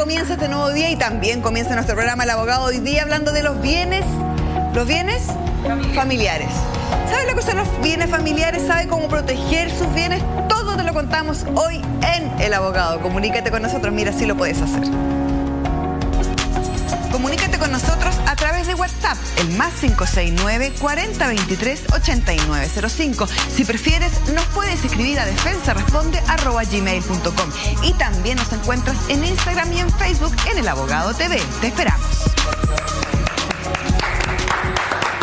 comienza este nuevo día y también comienza nuestro programa El Abogado hoy día hablando de los bienes familiares. ¿Sabe lo que son los bienes familiares? ¿Sabe cómo proteger sus bienes? Todo te lo contamos hoy en El Abogado. Comunícate con nosotros, mira, sí lo puedes hacer. Comunícate con nosotros a través de WhatsApp, el más 569-4023-8905. Si prefieres, nos puedes escribir a defensaresponde@gmail.com. Y también nos encuentras en Instagram y en Facebook en El Abogado TV. Te esperamos.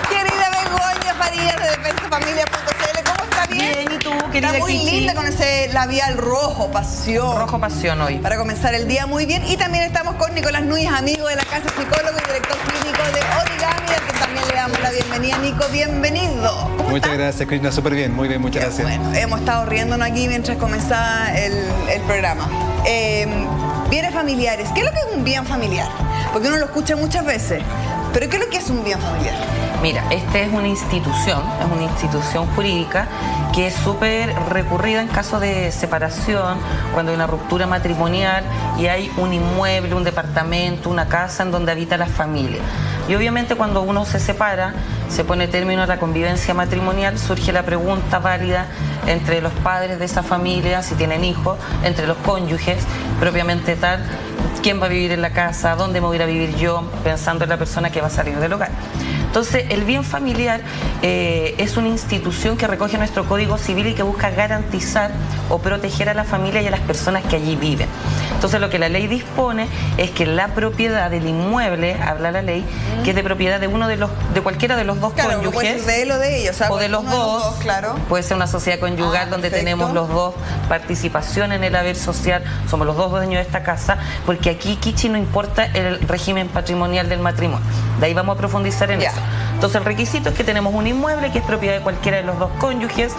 Querida Begoña Farías de defensafamilia.cl, ¿cómo está? Bien, ¿y tú, querida? Está muy linda con ese labial rojo, pasión. Rojo pasión hoy. Para comenzar el día muy bien. Y también estamos con Nicolás Núñez, amigo de la casa, psicólogo y director clínico de Origami, al que también le damos la bienvenida. Nico, bienvenido. Muchas gracias, Cristina, súper bien, muy bien, muchas gracias. Bueno, hemos estado riéndonos aquí mientras comenzaba el programa. Bienes familiares. ¿Qué es lo que es un bien familiar? Porque uno lo escucha muchas veces. ¿Pero qué es lo que es un bien familiar? Mira, esta es una institución jurídica que es súper recurrida en caso de separación, cuando hay una ruptura matrimonial y hay un inmueble, un departamento, una casa en donde habita la familia. Y obviamente cuando uno se separa, se pone término a la convivencia matrimonial, surge la pregunta válida entre los padres de esa familia, si tienen hijos, entre los cónyuges, propiamente tal, quién va a vivir en la casa, dónde me voy a ir a vivir yo, pensando en la persona que va a salir del hogar. Entonces, el bien familiar es una institución que recoge nuestro Código Civil y que busca garantizar o proteger a la familia y a las personas que allí viven. Entonces, lo que la ley dispone es que la propiedad del inmueble, habla la ley, que es de propiedad de cualquiera de los dos cónyuges. Puede ser de él o de ellos, o de los dos, claro. Puede ser una sociedad conyugal donde tenemos los dos participación en el haber social, somos los dos dueños de esta casa, porque aquí, Kichi, no importa el régimen patrimonial del matrimonio. De ahí vamos a profundizar en eso. Entonces, el requisito es que tenemos un inmueble que es propiedad de cualquiera de los dos cónyuges,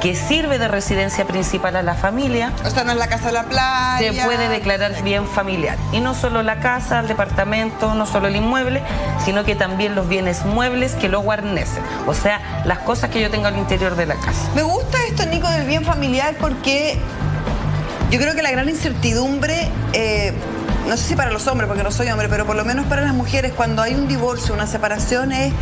que sirve de residencia principal a la familia. O sea, no es la casa de la playa. Se puede declarar bien familiar. Y no solo la casa, el departamento, no solo el inmueble, sino que también los bienes muebles que lo guarnecen. O sea, las cosas que yo tengo al interior de la casa. Me gusta esto, Nico, del bien familiar, porque yo creo que la gran incertidumbre, no sé si para los hombres, porque no soy hombre, pero por lo menos para las mujeres, cuando hay un divorcio, una separación, es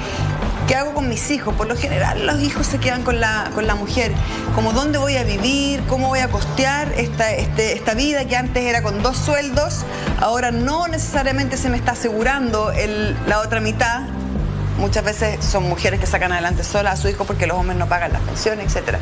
¿qué hago con mis hijos? Por lo general los hijos se quedan con la mujer. Como dónde voy a vivir, cómo voy a costear esta vida que antes era con 2 sueldos, ahora no necesariamente se me está asegurando la otra mitad. Muchas veces son mujeres que sacan adelante solas a su hijo porque los hombres no pagan las pensiones, etc.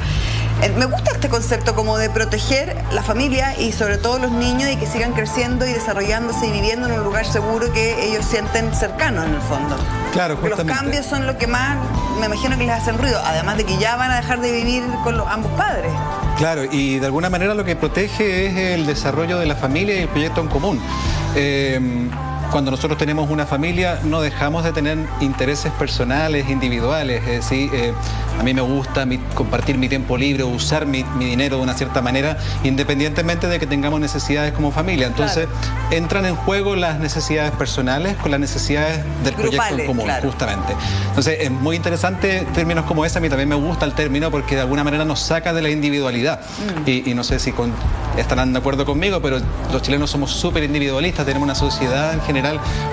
Me gusta este concepto como de proteger la familia y sobre todo los niños y que sigan creciendo y desarrollándose y viviendo en un lugar seguro que ellos sienten cercano en el fondo. Claro, justamente. Los cambios son lo que más, me imagino que les hacen ruido, además de que ya van a dejar de vivir con ambos padres. Claro, y de alguna manera lo que protege es el desarrollo de la familia y el proyecto en común. Cuando nosotros tenemos una familia no dejamos de tener intereses personales, individuales. ¿Sí? A mí me gusta compartir mi tiempo libre, usar mi dinero de una cierta manera, independientemente de que tengamos necesidades como familia. Entonces, entran en juego las necesidades personales con las necesidades del proyecto en común, justamente. Entonces, es muy interesante términos como ese. A mí también me gusta el término porque de alguna manera nos saca de la individualidad. Y no sé si estarán de acuerdo conmigo, pero los chilenos somos súper individualistas, tenemos una sociedad en general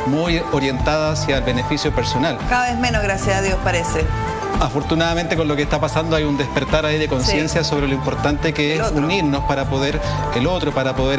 muy orientada hacia el beneficio personal. Cada vez menos, gracias a Dios, parece. Afortunadamente, con lo que está pasando hay un despertar ahí de conciencia sobre lo importante que es unirnos para poder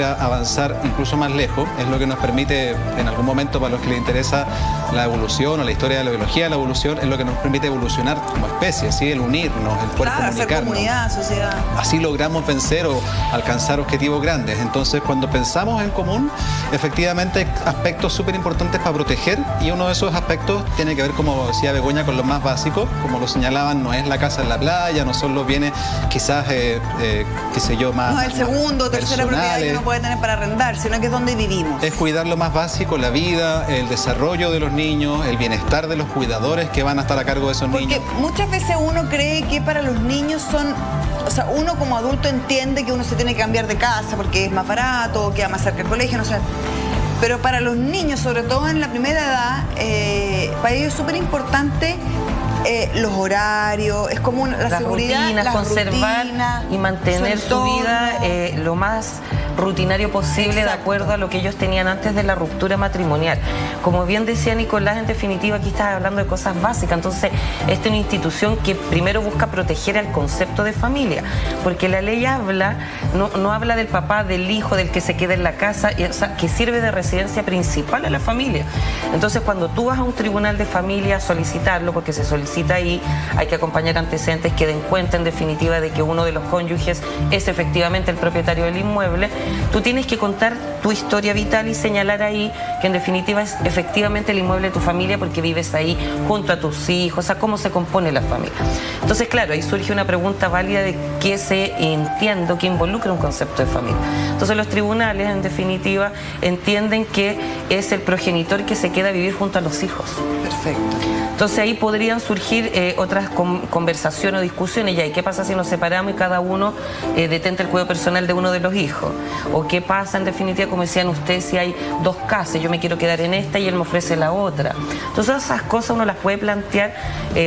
avanzar incluso más lejos. Es lo que nos permite, en algún momento, para los que les interesa la evolución o la historia de la biología, la evolución es lo que nos permite evolucionar como especie, ¿sí? El unirnos, el poder comunicarnos. Hacer comunidad, sociedad. Así logramos vencer o alcanzar objetivos grandes. Entonces, cuando pensamos en común, efectivamente hay aspectos súper importantes para proteger, y uno de esos aspectos tiene que ver, como decía Begoña, con lo más básico, como lo señalaban, no es la casa en la playa, no son los bienes quizás, qué sé yo, más. No es el segundo o tercera propiedad que uno puede tener para arrendar, sino que es donde vivimos. Es cuidar lo más básico, la vida, el desarrollo de los niños, el bienestar de los cuidadores que van a estar a cargo de esos niños. Porque muchas veces uno cree que para los niños son, o sea, uno como adulto entiende que uno se tiene que cambiar de casa porque es más barato, queda más cerca del colegio, no sé. Pero para los niños, sobre todo en la primera edad, para ellos es súper importante los horarios, es como la seguridad, rutinas, conservar y mantener su vida lo más rutinario posible. Exacto. De acuerdo a lo que ellos tenían antes de la ruptura matrimonial. Como bien decía Nicolás, en definitiva aquí estás hablando de cosas básicas. Entonces, esta es una institución que primero busca proteger al concepto de familia, porque la ley habla, no habla del papá, del hijo, del que se queda en la casa, o sea, que sirve de residencia principal a la familia. Entonces, cuando tú vas a un tribunal de familia a solicitarlo, porque se solicita ahí, hay que acompañar antecedentes que den cuenta en definitiva de que uno de los cónyuges es efectivamente el propietario del inmueble, tú tienes que contar tu historia vital y señalar ahí que en definitiva es efectivamente el inmueble de tu familia porque vives ahí junto a tus hijos, o sea, cómo se compone la familia. Entonces, claro, ahí surge una pregunta válida de qué se entiende, qué involucra un concepto de familia. Entonces, los tribunales, en definitiva, entienden que es el progenitor que se queda a vivir junto a los hijos. Perfecto. Entonces ahí podrían surgir otras conversaciones o discusiones. ¿Y qué pasa si nos separamos y cada uno detenta el cuidado personal de uno de los hijos? ¿O qué pasa en definitiva, como decían ustedes, si hay dos casas, yo me quiero quedar en esta y él me ofrece la otra? Entonces esas cosas uno las puede plantear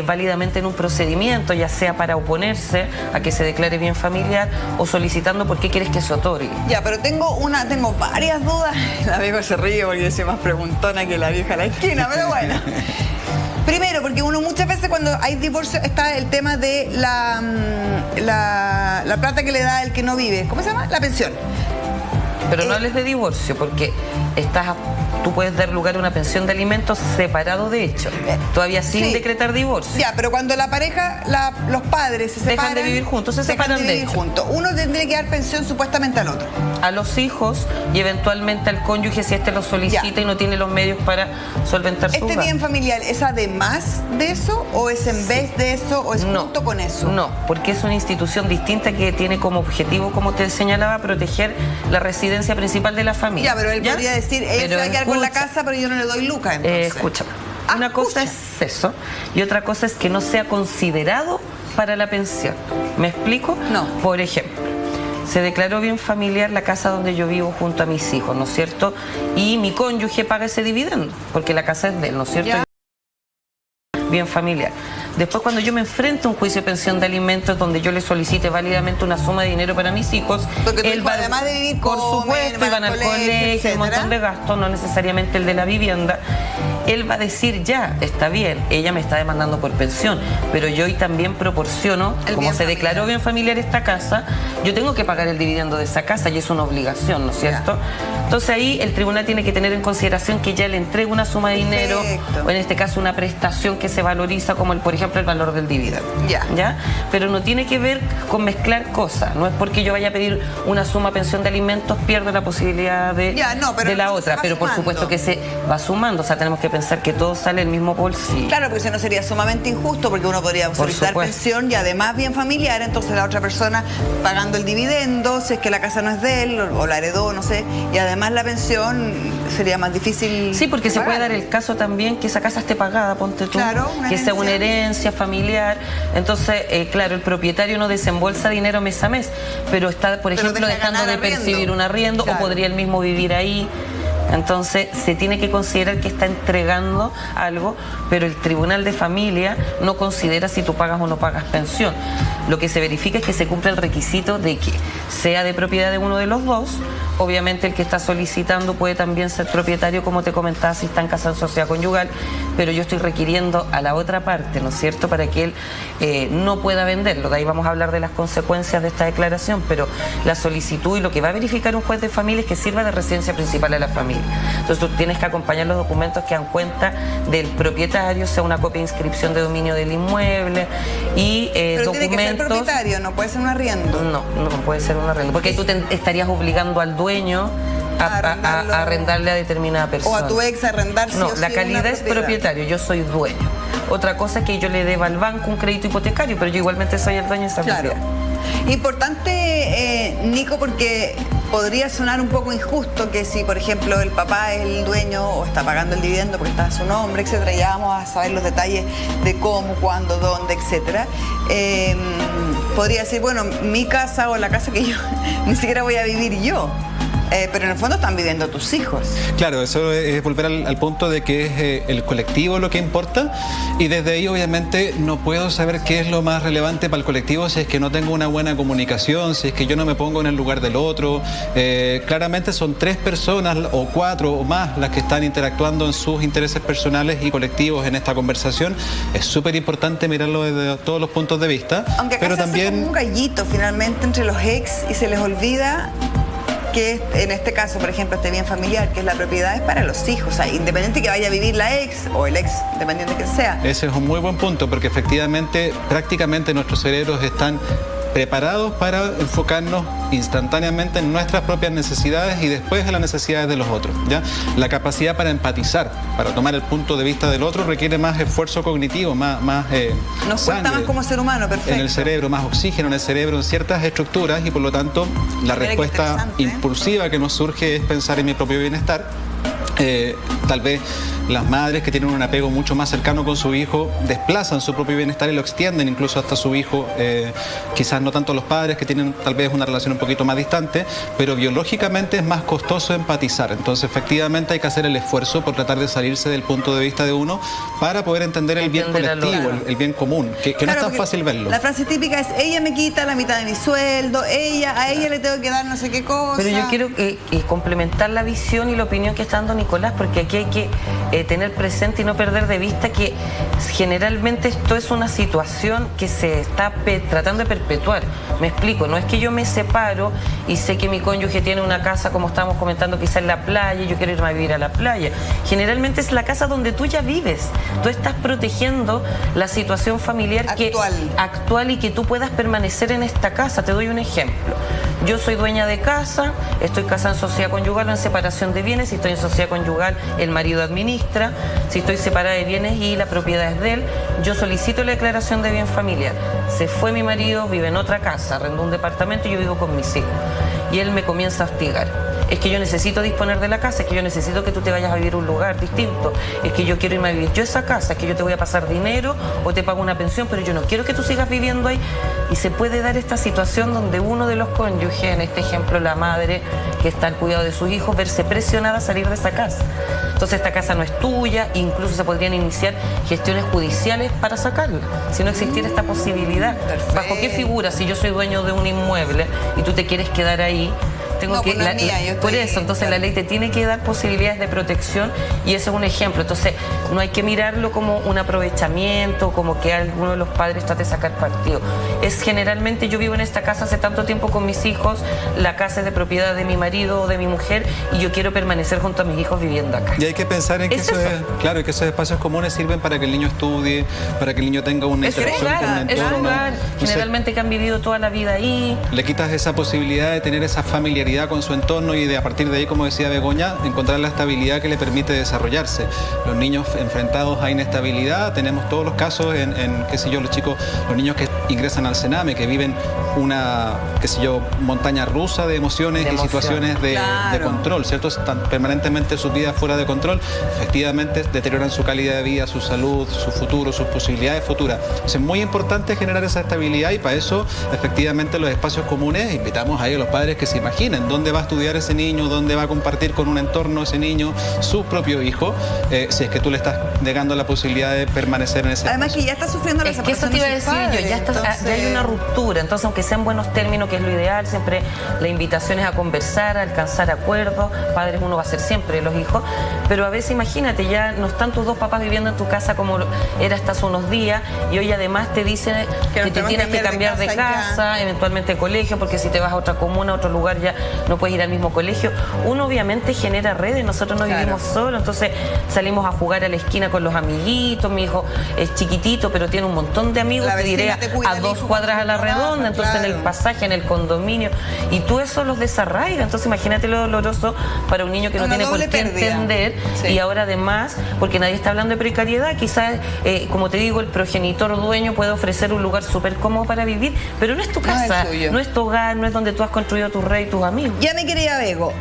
válidamente en un procedimiento, ya sea para oponerse a que se declare bien familiar o solicitando por qué quieres que se otorgue. Ya, pero tengo varias dudas. La vieja se ríe porque yo soy más preguntona que la vieja a la esquina, pero bueno. Primero, porque uno muchas veces cuando hay divorcio está el tema de la plata que le da el que no vive. ¿Cómo se llama? La pensión. Pero no hables de divorcio, porque tú puedes dar lugar a una pensión de alimentos separado de hecho, todavía sin decretar divorcio. Ya, pero cuando la pareja, los padres se separan, dejan de vivir juntos, se separan de hecho. Uno tendría que dar pensión supuestamente al otro. A los hijos y eventualmente al cónyuge si lo solicita y no tiene los medios para solventar su hogar. bien familiar es además de eso o es en vez de eso o es junto con eso? No, porque es una institución distinta que tiene como objetivo, como te señalaba, proteger la residencia principal de la familia. Ya, pero él podría decir, él se va a quedar con la casa, pero yo no le doy lucas, entonces. Escúchame. Una cosa es eso y otra cosa es que no sea considerado para la pensión. ¿Me explico? No. Por ejemplo, se declaró bien familiar la casa donde yo vivo junto a mis hijos, ¿no es cierto? Y mi cónyuge paga ese dividendo, porque la casa es de él, ¿no es cierto? Ya. Bien familiar. Después, cuando yo me enfrento a un juicio de pensión de alimentos donde yo le solicite válidamente una suma de dinero para mis hijos, él va, además de vivir, por supuesto, van al colegio, un montón de gastos, no necesariamente el de la vivienda. Él va a decir, ya, está bien, ella me está demandando por pensión, pero yo hoy también proporciono, como se declaró bien familiar esta casa, yo tengo que pagar el dividendo de esa casa y es una obligación, ¿no es cierto? Ya. Entonces ahí el tribunal tiene que tener en consideración que ya le entrega una suma de dinero, o en este caso una prestación que se valoriza como, por ejemplo, el valor del dividendo. ¿Ya? Pero no tiene que ver con mezclar cosas, no es porque yo vaya a pedir una suma pensión de alimentos, pierdo la posibilidad de la otra, pero por supuesto que se va sumando, o sea, tenemos que pensar que todo sale del mismo bolsillo. Claro, porque si no sería sumamente injusto, porque uno podría solicitar pensión y además bien familiar, entonces la otra persona pagando el dividendo, si es que la casa no es de él o la heredó, no sé, y además la pensión sería más difícil. Sí, porque se puede dar el caso también que esa casa esté pagada, ponte tú, que sea una herencia familiar, entonces, claro, el propietario no desembolsa dinero mes a mes, pero está, por ejemplo, dejando de percibir un arriendo, o podría él mismo vivir ahí. Entonces se tiene que considerar que está entregando algo, pero el tribunal de familia no considera si tú pagas o no pagas pensión. Lo que se verifica es que se cumple el requisito de que sea de propiedad de uno de los dos. Obviamente el que está solicitando puede también ser propietario, como te comentaba, si está en casa en sociedad conyugal, pero yo estoy requiriendo a la otra parte, ¿no es cierto?, para que él no pueda venderlo. De ahí vamos a hablar de las consecuencias de esta declaración, pero la solicitud y lo que va a verificar un juez de familia es que sirva de residencia principal a la familia. Entonces tú tienes que acompañar los documentos que dan cuenta del propietario, sea una copia de inscripción de dominio del inmueble y pero documentos... tiene que ser propietario, no puede ser un arriendo. No puede ser un arriendo, porque ahí tú te estarías obligando al dueño a arrendarle a determinada persona. O a tu ex a arrendar. No, la calidad es propietario, yo soy dueño. Otra cosa es que yo le deba al banco un crédito hipotecario, pero yo igualmente soy el dueño de esa propiedad. Importante, Nico, porque podría sonar un poco injusto que si, por ejemplo, el papá es el dueño o está pagando el dividendo porque está a su nombre, etcétera, ya vamos a saber los detalles de cómo, cuándo, dónde, etcétera. Podría decir, bueno, mi casa o la casa que yo ni siquiera voy a vivir yo. pero en el fondo están viviendo tus hijos. Claro, eso es volver al punto de que es el colectivo lo que importa, y desde ahí obviamente no puedo saber qué es lo más relevante para el colectivo si es que no tengo una buena comunicación, si es que yo no me pongo en el lugar del otro. Claramente son 3 personas o 4 o más las que están interactuando en sus intereses personales y colectivos en esta conversación. Es súper importante mirarlo desde todos los puntos de vista. Aunque acá pero se hace también como un gallito finalmente entre los ex y se les olvida que en este caso, por ejemplo, este bien familiar, que es la propiedad, es para los hijos. O sea, independiente que vaya a vivir la ex o el ex, dependiendo de que sea. Ese es un muy buen punto, porque efectivamente prácticamente nuestros cerebros están preparados para enfocarnos instantáneamente en nuestras propias necesidades y después en las necesidades de los otros, ¿ya? La capacidad para empatizar, para tomar el punto de vista del otro, requiere más esfuerzo cognitivo, más nos cuesta más como ser humano, perfecto. En el cerebro, más oxígeno en el cerebro, en ciertas estructuras, y por lo tanto la respuesta impulsiva que nos surge es pensar en mi propio bienestar. Tal vez las madres que tienen un apego mucho más cercano con su hijo desplazan su propio bienestar y lo extienden incluso hasta su hijo, quizás no tanto los padres que tienen tal vez una relación un poquito más distante, pero biológicamente es más costoso empatizar. Entonces efectivamente hay que hacer el esfuerzo por tratar de salirse del punto de vista de uno para poder entender el bien colectivo, el bien común, que no es tan fácil verlo. La frase típica es: ella me quita la mitad de mi sueldo, a ella le tengo que dar no sé qué cosa. Pero yo quiero complementar la visión y la opinión que está dando Nicolás, porque aquí hay que tener presente y no perder de vista que generalmente esto es una situación que se está tratando de perpetuar. Me explico, no es que yo me separo y sé que mi cónyuge tiene una casa, como estábamos comentando, quizá en la playa, y yo quiero irme a vivir a la playa. Generalmente es la casa donde tú ya vives. Tú estás protegiendo la situación familiar actual y que tú puedas permanecer en esta casa. Te doy un ejemplo. Yo soy dueña de casa, estoy casada en sociedad conyugal o en separación de bienes. Si estoy en sociedad conyugal, el marido administra. Si estoy separada de bienes y la propiedad es de él, yo solicito la declaración de bien familiar. Se fue mi marido, vive en otra casa, arrendó un departamento y yo vivo con mis hijos. Y él me comienza a hostigar. Es que yo necesito disponer de la casa, es que yo necesito que tú te vayas a vivir a un lugar distinto, es que yo quiero irme a vivir yo a esa casa, es que yo te voy a pasar dinero o te pago una pensión, pero yo no quiero que tú sigas viviendo ahí. Y se puede dar esta situación donde uno de los cónyuges, en este ejemplo la madre que está al cuidado de sus hijos, verse presionada a salir de esa casa. Entonces esta casa no es tuya, incluso se podrían iniciar gestiones judiciales para sacarla, si no existiera esta posibilidad. Perfecto. ¿Bajo qué figura? Si yo soy dueño de un inmueble y tú te quieres quedar ahí, por eso, entonces la ley te tiene que dar posibilidades de protección, y ese es un ejemplo. Entonces no hay que mirarlo como un aprovechamiento, como que alguno de los padres trate de sacar partido. Es generalmente, yo vivo en esta casa hace tanto tiempo con mis hijos, la casa es de propiedad de mi marido o de mi mujer y yo quiero permanecer junto a mis hijos viviendo acá. Y hay que pensar en que claro, que esos espacios comunes sirven para que el niño estudie, para que el niño tenga una interacción con el entorno. Es un hogar, generalmente que han vivido toda la vida ahí. Le quitas esa posibilidad de tener esa familiaridad con su entorno y a partir de ahí, como decía Begoña, encontrar la estabilidad que le permite desarrollarse. Los niños enfrentados a inestabilidad, tenemos todos los casos qué sé yo, los niños que ingresan al Sename, que viven una, qué sé yo, montaña rusa de emociones y situaciones de control, ¿cierto? Están permanentemente sus vidas fuera de control, efectivamente deterioran su calidad de vida, su salud, su futuro, sus posibilidades futuras. Entonces es muy importante generar esa estabilidad, y para eso efectivamente los espacios comunes, invitamos ahí a los padres que se imaginen dónde va a estudiar ese niño, dónde va a compartir con un entorno ese niño, su propio hijo, si es que tú le estás negando la posibilidad de permanecer en ese Además espacio. que ya está sufriendo la separación. Es que eso te iba a decir yo, ya hay una ruptura, entonces aunque sean buenos términos, que es lo ideal, siempre la invitación es a conversar, a alcanzar acuerdos. Padres uno va a ser siempre, los hijos, pero a veces imagínate, ya no están tus dos papás viviendo en tu casa como era hasta hace unos días, y hoy además te dicen que te tienes que cambiar de casa, eventualmente de colegio, porque si te vas a otra comuna, a otro lugar, ya no puedes ir al mismo colegio. Uno obviamente genera redes, nosotros no vivimos solos, entonces salimos a jugar a la esquina con los amiguitos. Mi hijo es chiquitito, pero tiene un montón de amigos, te diré, a 2 cuadras a la redonda, entonces en el pasaje, en el condominio, y tú eso los desarraigas. Entonces imagínate lo doloroso para un niño que no tiene por qué entender, y ahora además, porque nadie está hablando de precariedad, quizás, como te digo, el progenitor dueño puede ofrecer un lugar súper cómodo para vivir, pero no es tu casa, no es tu hogar, no es donde tú has construido tu red y tus amigos. Ya, mi querida Bego,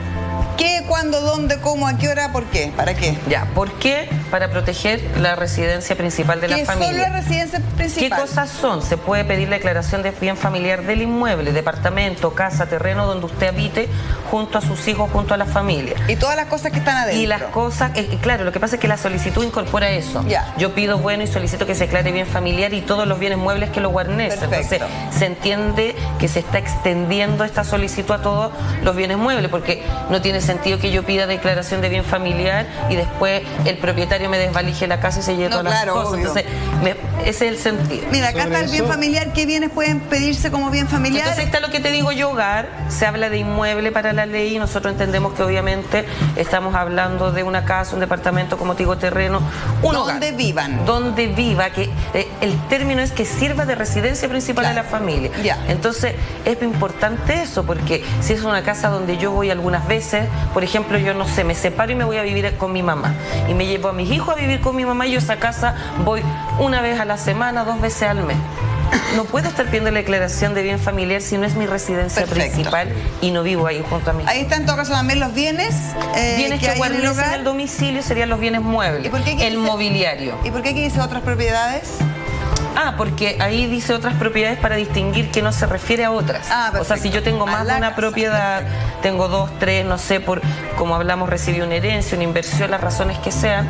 ¿Qué, cuándo, dónde, cómo, a qué hora, por qué? ¿Para qué? Ya, ¿por qué? Para proteger la residencia principal de la familia. ¿Qué son las residencias principales? ¿Qué cosas son? Se puede pedir la declaración de bien familiar del inmueble, departamento, casa, terreno donde usted habite, junto a sus hijos, junto a la familia. Y todas las cosas que están adentro. Y las cosas, claro, lo que pasa es que la solicitud incorpora eso. Ya. Yo pido bueno y solicito que se declare bien familiar y todos los bienes muebles que lo guarnecen. Entonces, se entiende que se está extendiendo esta solicitud a todos los bienes muebles, porque no tiene sentido que yo pida declaración de bien familiar y después el propietario me desvalije la casa y se lleve todas las cosas. Obvio. Entonces, ese es el sentido. Mira, acá está el bien familiar. ¿Qué bienes pueden pedirse como bien familiar? Entonces está lo que te digo yo, hogar. Se habla de inmueble para la ley y nosotros entendemos que obviamente estamos hablando de una casa, un departamento, como te digo, terreno, un hogar. Donde vivan. Donde viva, que el término es que sirva de residencia principal de la familia. Ya. Entonces es importante eso, porque si es una casa donde yo voy algunas veces, por ejemplo, yo no sé, me separo y me voy a vivir con mi mamá y me llevo a mis hijos a vivir con mi mamá y yo a esa casa voy una vez a la semana, 2 veces al mes. No puedo estar pidiendo la declaración de bien familiar si no es mi residencia principal y no vivo ahí junto a mí. Ahí está en todo caso también los bienes. Bienes que guarnecen el domicilio serían los bienes muebles. ¿Y por qué el mobiliario. ¿Y por qué aquí dice otras propiedades? Porque ahí dice otras propiedades para distinguir que no se refiere a otras. O sea, si yo tengo más de una propiedad, tengo 2, 3, no sé, por como hablamos, recibí una herencia, una inversión, las razones que sean,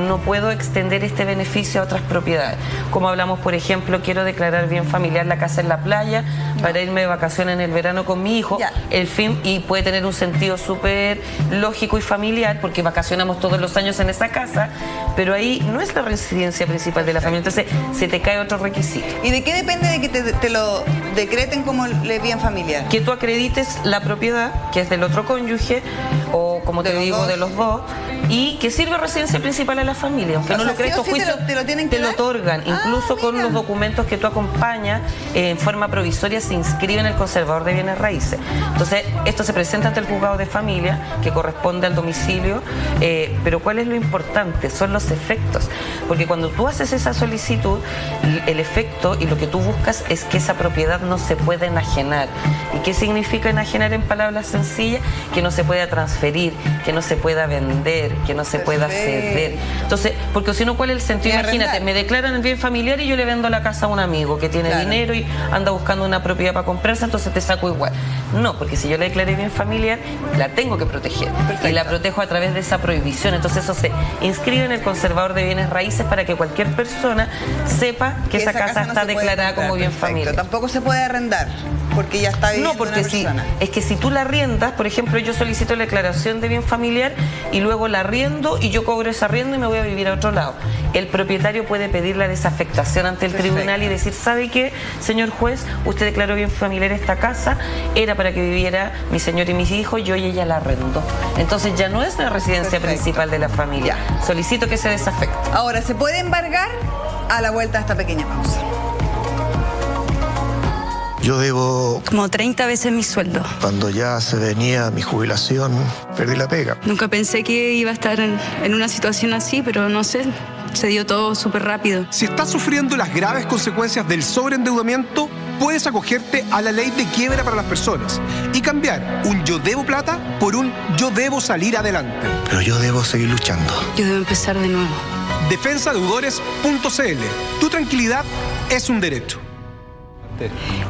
no puedo extender este beneficio a otras propiedades. Como hablamos, por ejemplo, quiero declarar bien familiar la casa en la playa para irme de vacaciones en el verano con mi hijo, el fin, y puede tener un sentido súper lógico y familiar porque vacacionamos todos los años en esa casa, pero ahí no es la residencia principal de la familia, entonces se te cae otro requisito. ¿Y de qué depende de que te lo decreten como bien familiar? Que tú acredites la propiedad, que es del otro cónyuge, o como te digo, de los dos, y que sirve residencia principal a la familia. Aunque no lo creas, estos juicios te lo otorgan, incluso con los documentos que tú acompañas, en forma provisoria se inscribe en el conservador de bienes raíces. Entonces, esto se presenta ante el juzgado de familia, que corresponde al domicilio, pero ¿cuál es lo importante? Son los efectos, porque cuando tú haces esa solicitud, el efecto y lo que tú buscas es que esa propiedad no se pueda enajenar. ¿Y qué significa enajenar en palabras sencillas? Que no se pueda transferir, que no se pueda vender, que no se pueda ceder. Entonces, porque si no, ¿cuál es el sentido? Imagínate, me declaran el bien familiar y yo le vendo la casa a un amigo que tiene dinero y anda buscando una propiedad para comprarse, entonces te saco igual. No, porque si yo le declaré bien familiar, la tengo que proteger. Y la protejo a través de esa prohibición. Entonces eso se inscribe en el conservador de bienes raíces para que cualquier persona sepa que esa casa está declarada como bien familiar. Tampoco se puede arrendar porque ya está viviendo una persona. Es que si tú la arriendas, por ejemplo, yo solicito la declaración de bien familiar y luego la arriendo y yo cobro esa arriendo y me voy a vivir a otro lado. El propietario puede pedir la desafectación ante el tribunal y decir, ¿sabe qué, señor juez? Usted declaró bien familiar esta casa, era para que viviera mi señor y mis hijos, yo y ella la arrendó. Entonces ya no es la residencia principal de la familia. Solicito que se desafecte. Ahora, ¿se puede embargar? A la vuelta a esta pequeña pausa. Yo debo... como 30 veces mi sueldo. Cuando ya se venía mi jubilación, perdí la pega. Nunca pensé que iba a estar en una situación así, pero no sé, se dio todo súper rápido. Si estás sufriendo las graves consecuencias del sobreendeudamiento, puedes acogerte a la ley de quiebra para las personas y cambiar un yo debo plata por un yo debo salir adelante. Pero yo debo seguir luchando. Yo debo empezar de nuevo. Defensadeudores.cl. Tu tranquilidad es un derecho.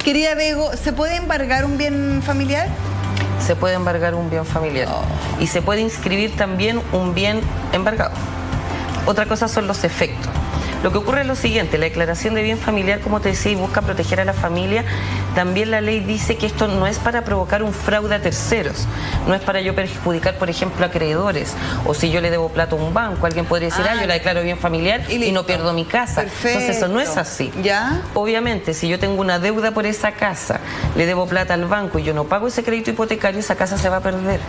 Querida Bego, ¿se puede embargar un bien familiar? Se puede embargar un bien familiar. Y se puede inscribir también un bien embargado. Otra cosa son los efectos. Lo que ocurre es lo siguiente, la declaración de bien familiar, como te decía, y busca proteger a la familia. También la ley dice que esto no es para provocar un fraude a terceros, no es para yo perjudicar, por ejemplo, a acreedores, o si yo le debo plata a un banco, alguien podría decir, yo la declaro bien familiar y no pierdo mi casa. Entonces eso no es así. Obviamente, si yo tengo una deuda por esa casa, le debo plata al banco y yo no pago ese crédito hipotecario, esa casa se va a perder.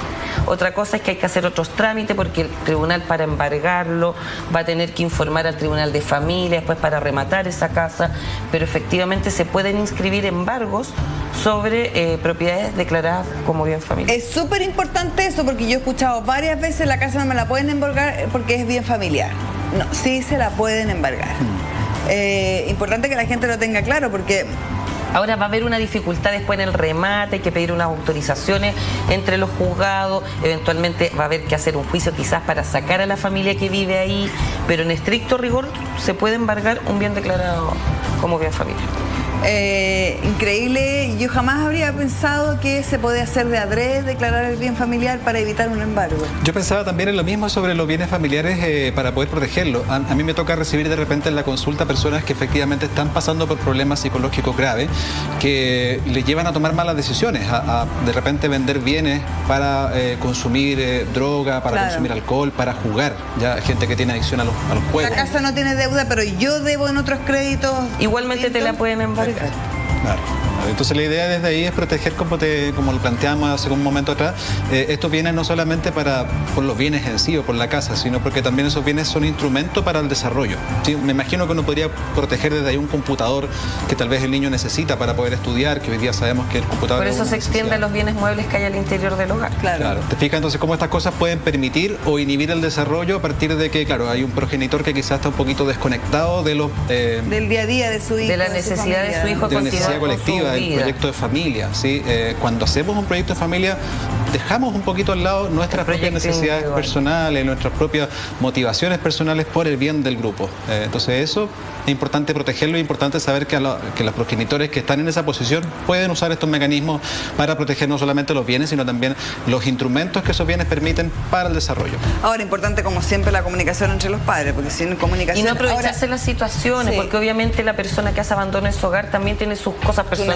Otra cosa es que hay que hacer otros trámites porque el tribunal, para embargarlo, va a tener que informar al tribunal de familia después para rematar esa casa, pero efectivamente se pueden inscribir embargos sobre propiedades declaradas como bien familiar. Es súper importante eso porque yo he escuchado varias veces la casa no me la pueden embargar porque es bien familiar. No, sí se la pueden embargar. Importante que la gente lo tenga claro porque Ahora va a haber una dificultad después en el remate, hay que pedir unas autorizaciones entre los juzgados, eventualmente va a haber que hacer un juicio quizás para sacar a la familia que vive ahí, pero en estricto rigor se puede embargar un bien declarado como bien familiar. Increíble, yo jamás habría pensado que se podía hacer de adrede declarar el bien familiar para evitar un embargo. Yo pensaba también en lo mismo sobre los bienes familiares para poder protegerlos. A mí me toca recibir de repente en la consulta personas que efectivamente están pasando por problemas psicológicos graves que les llevan a tomar malas decisiones, a de repente vender bienes para consumir droga, para consumir alcohol, para jugar. Ya gente que tiene adicción a los juegos. La casa no tiene deuda, pero yo debo en otros créditos. Igualmente te la pueden embargar. Claro. Entonces la idea desde ahí es proteger, como lo planteamos hace un momento atrás, estos bienes no solamente por los bienes en sí o por la casa, sino porque también esos bienes son instrumentos para el desarrollo. ¿Sí? Me imagino que uno podría proteger desde ahí un computador que tal vez el niño necesita para poder estudiar, que hoy día sabemos que el computador... Por eso se extiende a los bienes muebles que hay al interior del hogar. Claro. ¿Te fijas entonces cómo estas cosas pueden permitir o inhibir el desarrollo a partir de que, claro, hay un progenitor que quizás está un poquito desconectado de los... del día a día de su hijo. De la necesidad de su hijo. De la necesidad colectiva, del proyecto de familia, ¿sí? Cuando hacemos un proyecto de familia, dejamos un poquito al lado nuestras propias necesidades personales, nuestras propias motivaciones personales por el bien del grupo. Entonces eso es importante protegerlo, es importante saber que los progenitores que están en esa posición pueden usar estos mecanismos para proteger no solamente los bienes, sino también los instrumentos que esos bienes permiten para el desarrollo. Ahora, importante como siempre la comunicación entre los padres, porque sin comunicación... Y no aprovecharse las situaciones, porque obviamente la persona que hace abandono en su hogar también tiene sus cosas personales,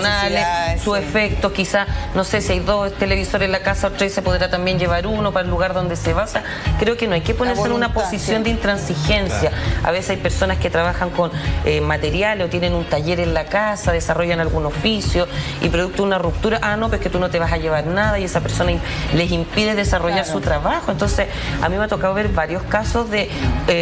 sus efectos, quizás, no sé, si hay 2 televisores en la casa o 3, se podrá también llevar uno para el lugar donde se basa. Creo que no hay que ponerse en una posición de intransigencia. A veces hay personas que trabajan con materiales o tienen un taller en la casa, desarrollan algún oficio y producto de una ruptura, no, pues que tú no te vas a llevar nada y esa persona les impide desarrollar su trabajo. Entonces, a mí me ha tocado ver varios casos de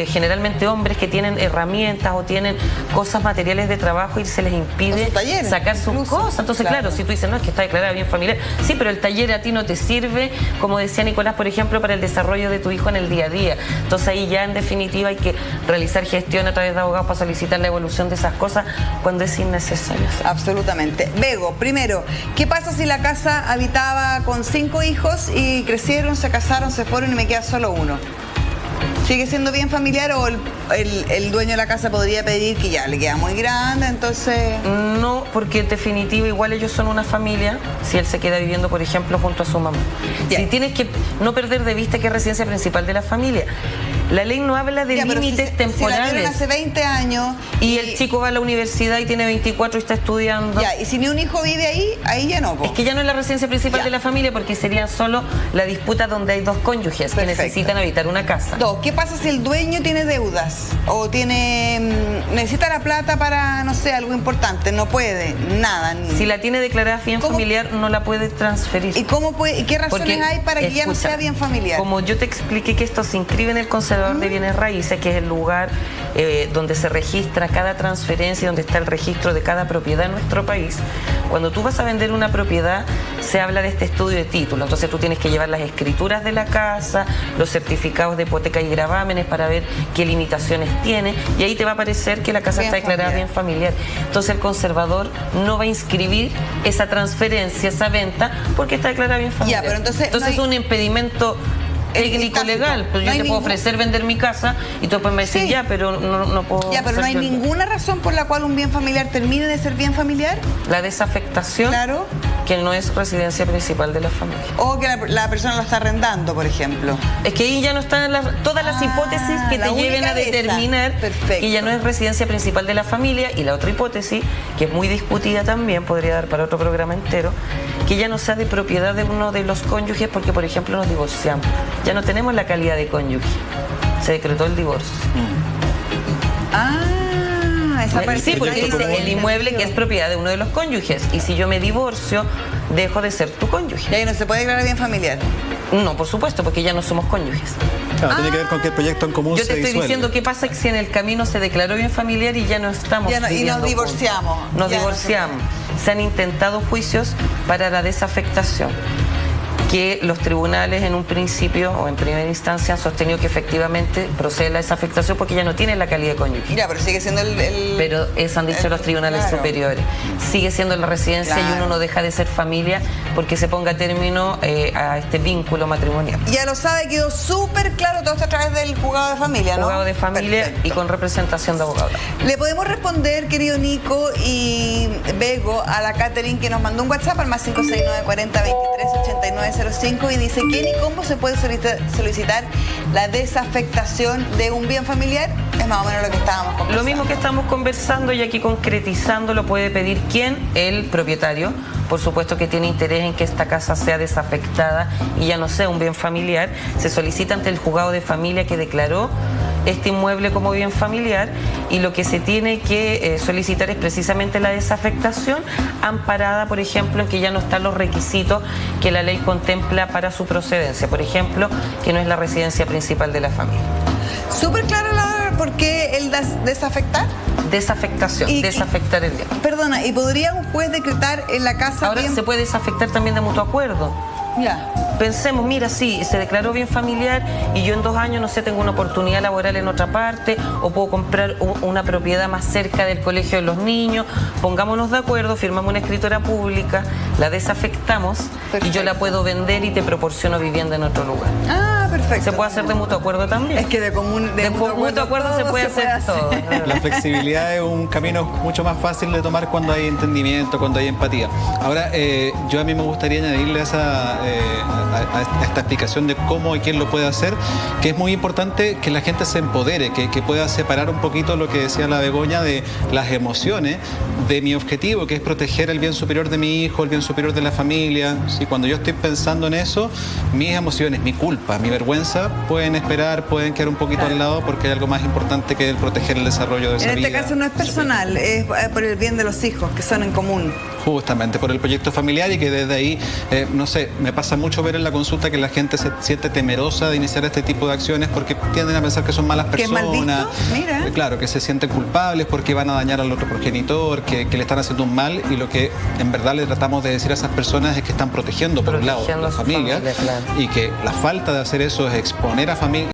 generalmente hombres que tienen herramientas o tienen cosas materiales de trabajo y se les impide sacar sus cosas. Entonces, claro, si tú dices, no, es que está declarada bien familiar, sí, pero el taller a ti no te sirve, como decía Nicolás, por ejemplo, para el desarrollo de tu hijo en el día a día. Entonces ahí ya en definitiva hay que realizar gestión a través de abogados para solicitar la evolución de esas cosas cuando es innecesario. Absolutamente. Bego, primero, ¿qué pasa si la casa habitaba con 5 hijos y crecieron, se casaron, se fueron y me queda solo uno? ¿Sigue siendo bien familiar o el dueño de la casa podría pedir que ya le queda muy grande, entonces...? No, porque en definitiva igual ellos son una familia si él se queda viviendo, por ejemplo, junto a su mamá. Si tienes que no perder de vista que es residencia principal de la familia. La ley no habla de límites temporales. Si la vieron hace 20 años... Y el chico va a la universidad y tiene 24 y está estudiando... y si ni un hijo vive ahí ya no. Es que ya no es la residencia principal de la familia porque sería solo la disputa donde hay 2 cónyuges que necesitan habitar una casa. ¿Qué pasa si el dueño tiene deudas? O necesita la plata para, no sé, algo importante, no puede, nada. Si la tiene declarada bien familiar, no la puede transferir. ¿Y qué razones hay para que ya no sea bien familiar? Como yo te expliqué que esto se inscribe en el conservador de bienes raíces, que es el lugar donde se registra cada transferencia, donde está el registro de cada propiedad en nuestro país. Cuando tú vas a vender una propiedad, se habla de este estudio de título. Entonces tú tienes que llevar las escrituras de la casa, los certificados de hipoteca y gravámenes para ver qué limitaciones tiene, y ahí te va a aparecer que la casa está declarada bien familiar. Entonces el conservador no va a inscribir esa transferencia, esa venta, porque está declarada bien familiar. Pero entonces es un impedimento técnico legal, pero yo te puedo ofrecer vender mi casa y tú después me decís pero no puedo. Pero no hay ninguna razón por la cual un bien familiar termine de ser bien familiar. La desafectación, que no es residencia principal de la familia. O que la persona lo está arrendando, por ejemplo. Es que ahí ya no están todas las hipótesis que te lleven a determinar que ya no es residencia principal de la familia. Y la otra hipótesis, que es muy discutida también, podría dar para otro programa entero, que ya no sea de propiedad de uno de los cónyuges porque, por ejemplo, nos divorciamos. Ya no tenemos la calidad de cónyuge. Se decretó el divorcio. Esa parte. Sí, porque dice el inmueble que es propiedad de uno de los cónyuges. Y si yo me divorcio, dejo de ser tu cónyuge. ¿Y ahí no se puede declarar bien familiar? No, por supuesto, porque ya no somos cónyuges. Tiene que ver con que el proyecto en común se disuelve. Yo te estoy diciendo qué pasa si en el camino se declaró bien familiar y ya no estamos y nos divorciamos. Nos divorciamos. Se han intentado juicios para la desafectación. que los tribunales en un principio o en primera instancia han sostenido que efectivamente procede la desafectación porque ya no tiene la calidad de cónyuge. Ya, pero sigue siendo Pero eso han dicho los tribunales superiores. Sigue siendo la residencia y uno no deja de ser familia porque se ponga término a este vínculo matrimonial. Ya lo sabe, quedó súper claro todo esto a través del juzgado de familia, ¿no? Juzgado de familia. Perfecto. Y con representación de abogados. Le podemos responder, querido Nico y Bego, a la Catherine que nos mandó un WhatsApp al más 569 40 23 8905 y dice: ¿quién y cómo se puede solicitar la desafectación de un bien familiar? Es más o menos lo que estábamos conversando. Lo mismo que estamos conversando y aquí concretizando lo puede pedir ¿quién? El propietario. Por supuesto que tiene interés en que esta casa sea desafectada y ya no sea un bien familiar. Se solicita ante el juzgado de familia que declaró este inmueble como bien familiar y lo que se tiene que solicitar es precisamente la desafectación amparada, por ejemplo, en que ya no están los requisitos que la ley contempla para su procedencia. Por ejemplo, que no es la residencia principal de la familia. Súper claro por qué el desafectar. Desafectación, desafectar el bien. Perdona, ¿y podría un juez decretar en la casa Ahora bien... se puede desafectar también de mutuo acuerdo. Ya. Pensemos, mira, sí, se declaró bien familiar y yo en 2 años, no sé, tengo una oportunidad laboral en otra parte o puedo comprar una propiedad más cerca del colegio de los niños. Pongámonos de acuerdo, firmamos una escritura pública, la desafectamos. Perfecto. Y yo la puedo vender y te proporciono vivienda en otro lugar. Ah, perfecto. Se puede hacer de mutuo acuerdo también. Es que de mutuo acuerdo se puede hacer todo. La flexibilidad es un camino mucho más fácil de tomar cuando hay entendimiento, cuando hay empatía. Ahora, yo a mí me gustaría añadirle a esta explicación de cómo y quién lo puede hacer, que es muy importante que la gente se empodere, que pueda separar un poquito lo que decía la Begoña de las emociones, de mi objetivo, que es proteger el bien superior de mi hijo, el bien superior de la familia. ¿Sí? Cuando yo estoy pensando en eso, mis emociones, mi culpa, mi vergüenza, pueden esperar, pueden quedar un poquito al lado porque hay algo más importante que el proteger el desarrollo de esa vida. En este caso no es personal, es por el bien de los hijos, que son en común. Justamente, por el proyecto familiar y que desde ahí, no sé, me pasa mucho ver en la consulta que la gente se siente temerosa de iniciar este tipo de acciones porque tienden a pensar que son malas personas. ¿Qué mal visto? Mira. Claro, que se sienten culpables porque van a dañar al otro progenitor, que le están haciendo un mal y lo que en verdad le tratamos de decir a esas personas es que están protegiendo por un lado a la familia, claro. Y que la falta de hacer eso es exponer a familia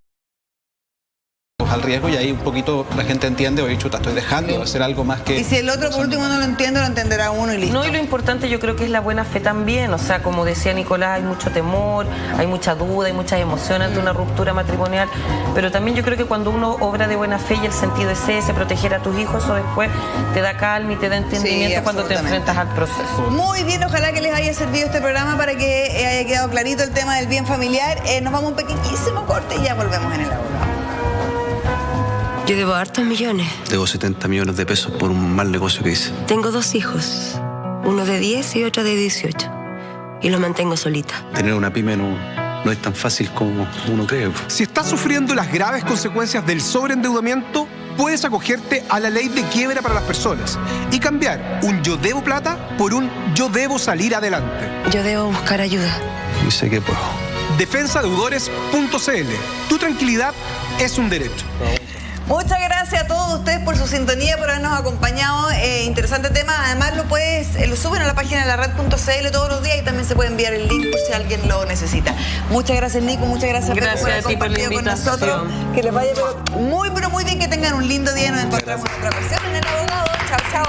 al riesgo y ahí un poquito la gente entiende, oye, chuta, estoy dejando de hacer algo más que... Y si el otro por último no lo entiende, lo entenderá uno y listo. No, y lo importante yo creo que es la buena fe también, o sea, como decía Nicolás, hay mucho temor, hay mucha duda, hay muchas emociones ante una ruptura matrimonial, pero también yo creo que cuando uno obra de buena fe y el sentido es ese, proteger a tus hijos, eso después te da calma y te da entendimiento cuando te enfrentas al proceso. Muy bien, ojalá que les haya servido este programa para que haya quedado clarito el tema del bien familiar. Nos vamos a un pequeñísimo corte y ya volvemos en el abogado. Yo debo hartos millones. Debo 70 millones de pesos por un mal negocio que hice. Tengo 2 hijos, uno de 10 y otro de 18. Y los mantengo solita. Tener una pyme no es tan fácil como uno cree. Si estás sufriendo las graves consecuencias del sobreendeudamiento, puedes acogerte a la ley de quiebra para las personas y cambiar un yo debo plata por un yo debo salir adelante. Yo debo buscar ayuda. Y sé que puedo. Defensadeudores.cl. Tu tranquilidad es un derecho. Muchas gracias a todos ustedes por su sintonía, por habernos acompañado. Interesante tema. Además lo suben a la página de la red.cl todos los días y también se puede enviar el link por si alguien lo necesita. Muchas gracias, Nico. Muchas gracias, Pedro, por haber compartido con nosotros. Que les vaya pero muy bien, que tengan un lindo día. Nos encontramos en otra ocasión en El Abogado. Chao, chao.